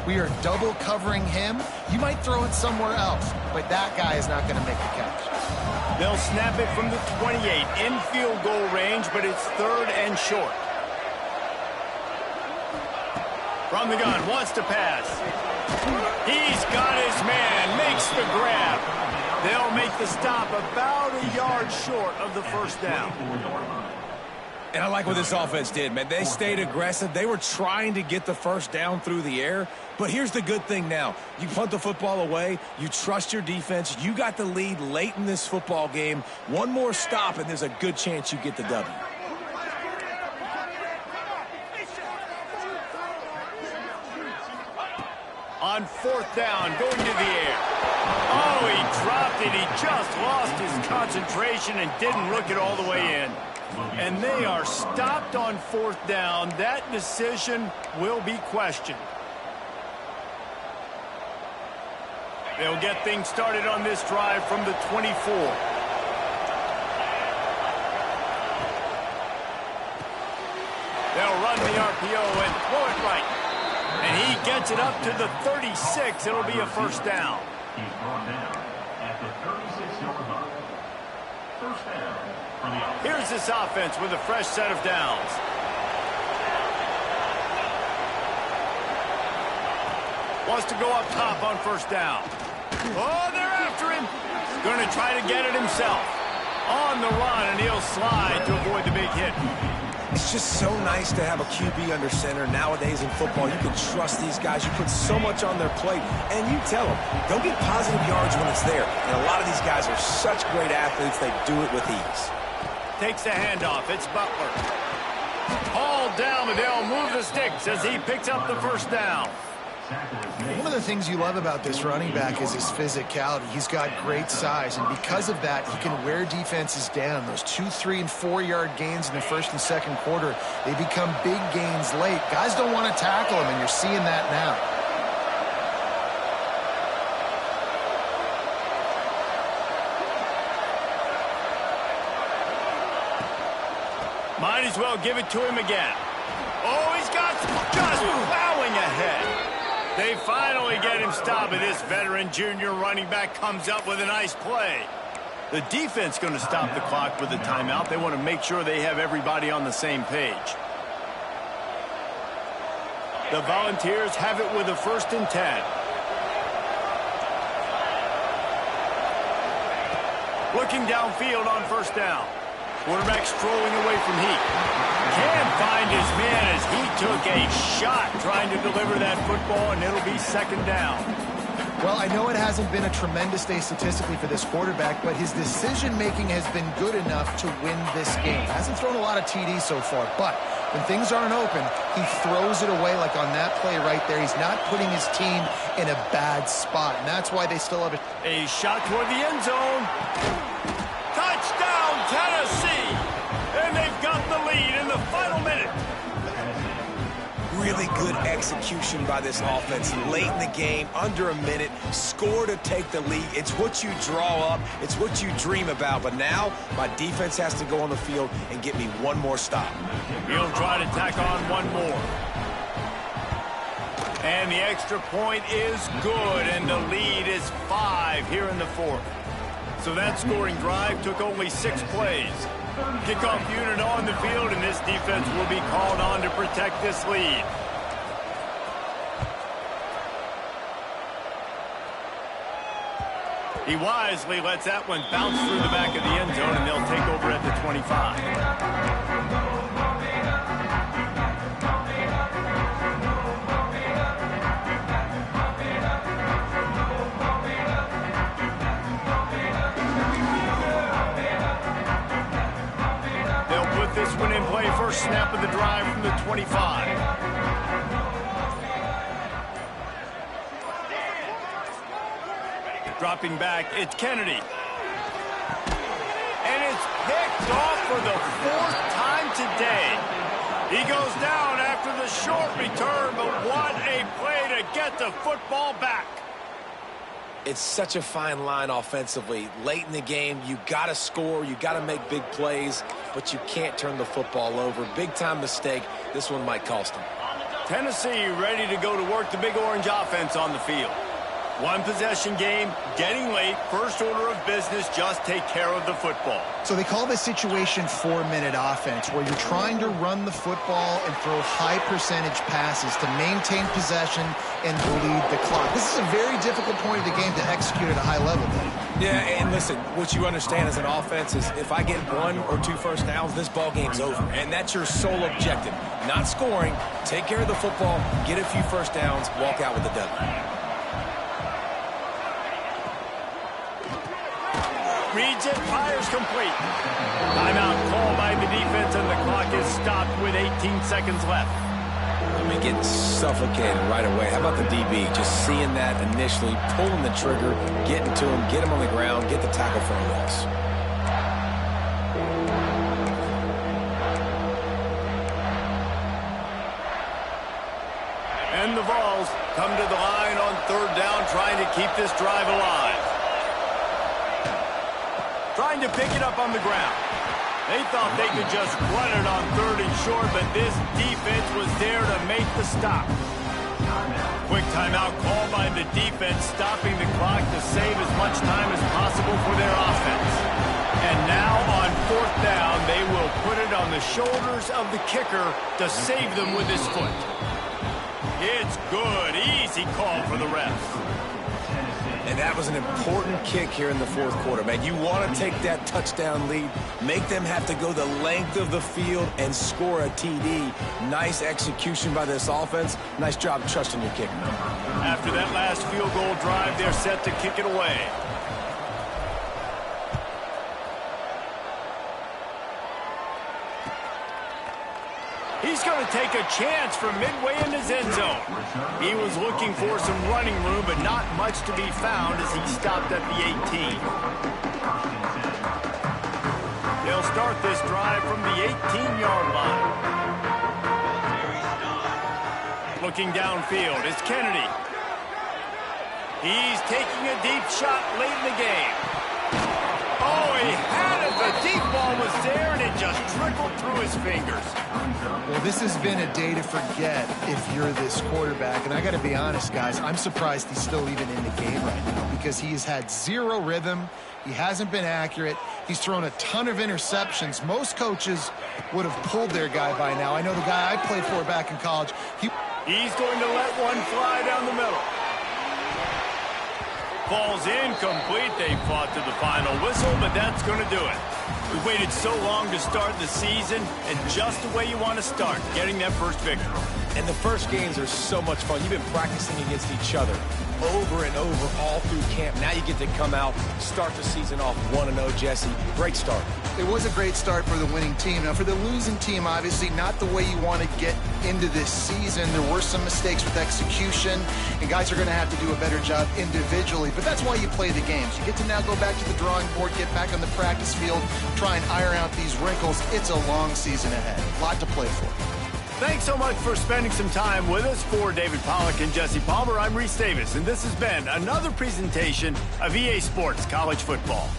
we are double covering him. You might throw it somewhere else, but that guy is not going to make the catch. They'll snap it from the 28 in field goal range, but it's 3rd and short. From the gun, wants to pass. He's got his man, makes the grab. They'll make the stop about a yard short of the 1st down. And I like what this offense did, man. They stayed aggressive. They were trying to get the 1st down through the air. But here's the good thing now. You punt the football away. You trust your defense. You got the lead late in this football game. One more stop, and there's a good chance you get the W. on 4th down, going to the air. Oh, he dropped it. He just lost his concentration and didn't look it all the way in. And they are stopped on 4th down. That decision will be questioned. They'll get things started on this drive from the 24. They'll run the RPO and throw it right. And he gets it up to the 36. It'll be a 1st down. He's brought down at the 36-yard line. 1st down for the offense. Here's this offense with a fresh set of downs. Wants to go up top on 1st down. Oh, they're after him. Going to try to get it himself. On the run, and he'll slide to avoid the big hit. It's just so nice to have a QB under center. Nowadays in football, you can trust these guys. You put so much on their plate, and you tell them, go get positive yards when it's there. And a lot of these guys are such great athletes, they do it with ease. Takes the handoff. It's Butler. Hauled down, but they'll move the sticks as he picks up the 1st down. One of the things you love about this running back is his physicality. He's got great size, and because of that, he can wear defenses down. Those 2-, 3-, and 4-yard gains in the 1st and 2nd quarter, they become big gains late. Guys don't want to tackle him, and you're seeing that now. Might as well give it to him again. Oh, he's got just plowing ahead. They finally get him stopped, and this veteran junior running back comes up with a nice play. The defense going to stop the clock with a timeout. They want to make sure they have everybody on the same page. The Volunteers have it with a 1st and 10. Looking downfield on 1st down. Quarterback strolling away from heat. Can't find his man as he took a shot trying to deliver that football, and it'll be 2nd down. Well, I know it hasn't been a tremendous day statistically for this quarterback, but his decision-making has been good enough to win this game. Hasn't thrown a lot of TDs so far, but when things aren't open, he throws it away like on that play right there. He's not putting his team in a bad spot, and that's why they still have a shot toward the end zone. Touchdown, Tennessee! And they've got the lead in the final minute. Really good execution by this offense. Late in the game, under a minute, score to take the lead. It's what you draw up. It's what you dream about. But now, my defense has to go on the field and get me one more stop. He'll try to tack on one more. And the extra point is good, and the lead is 5 here in the 4th. So that scoring drive took only 6 plays. Kickoff unit on the field, and this defense will be called on to protect this lead. He wisely lets that one bounce through the back of the end zone, and they'll take over at the 25. This one in play, first snap of the drive from the 25. Dropping back, it's Kennedy. And it's picked off for the 4th time today. He goes down after the short return, but what a play to get the football back. It's such a fine line offensively. Late in the game, you got to score, you got to make big plays, but you can't turn the football over. Big-time mistake. This one might cost them. Tennessee ready to go to work the Big Orange offense on the field. One possession game, getting late, first order of business, just take care of the football. So they call this situation 4-minute offense, where you're trying to run the football and throw high percentage passes to maintain possession and bleed the clock. This is a very difficult point of the game to execute at a high level. Yeah, and listen, what you understand as an offense is if I get 1 or 2 first downs, this ball game's over. And that's your sole objective. Not scoring, take care of the football, get a few first downs, walk out with a W. Reads it, fires complete. Timeout called by the defense, and the clock is stopped with 18 seconds left. I mean, getting suffocated right away. How about the DB? Just seeing that initially, pulling the trigger, getting to him, get him on the ground, get the tackle for a loss. And the Vols come to the line on third down, trying to keep this drive alive. Trying to pick it up on the ground. They thought they could just run it on third and short, but this defense was there to make the stop. Quick timeout called by the defense, stopping the clock to save as much time as possible for their offense. And now on fourth down, they will put it on the shoulders of the kicker to save them with his foot. It's good. Easy call for the refs. And that was an important kick here in the fourth quarter, man. You want to take that touchdown lead, make them have to go the length of the field and score a TD. Nice execution by this offense. Nice job trusting your kicker. After that last field goal drive, they're set to kick it away. He's going to take a chance from midway in his end zone. He was looking for some running room, but not much to be found as he stopped at the 18. They'll start this drive from the 18-yard line. Looking downfield, it's Kennedy. He's taking a deep shot late in the game. Oh, he had it. The deep ball was there, and it just trickled through his fingers. Well, this has been a day to forget if you're this quarterback. And I got to be honest, guys, I'm surprised he's still even in the game right now because he has had zero rhythm. He hasn't been accurate. He's thrown a ton of interceptions. Most coaches would have pulled their guy by now. I know the guy I played for back in college. He's going to let one fly down the middle. Falls incomplete. They fought to the final whistle, but that's going to do it. We waited so long to start the season, and just the way you want to start, getting that first victory. And the first games are so much fun. You've been practicing against each other over and over all through camp. Now you get to come out, start the season off 1-0, Jesse. Great start. It was a great start for the winning team. Now, for the losing team, obviously not the way you want to get into this season. There were some mistakes with execution, and guys are going to have to do a better job individually. But that's why you play the games. You get to now go back to the drawing board, get back on the practice field, try and iron out these wrinkles. It's a long season ahead. A lot to play for. Thanks so much for spending some time with us. For David Pollack and Jesse Palmer, I'm Reese Davis, and this has been another presentation of EA Sports College Football.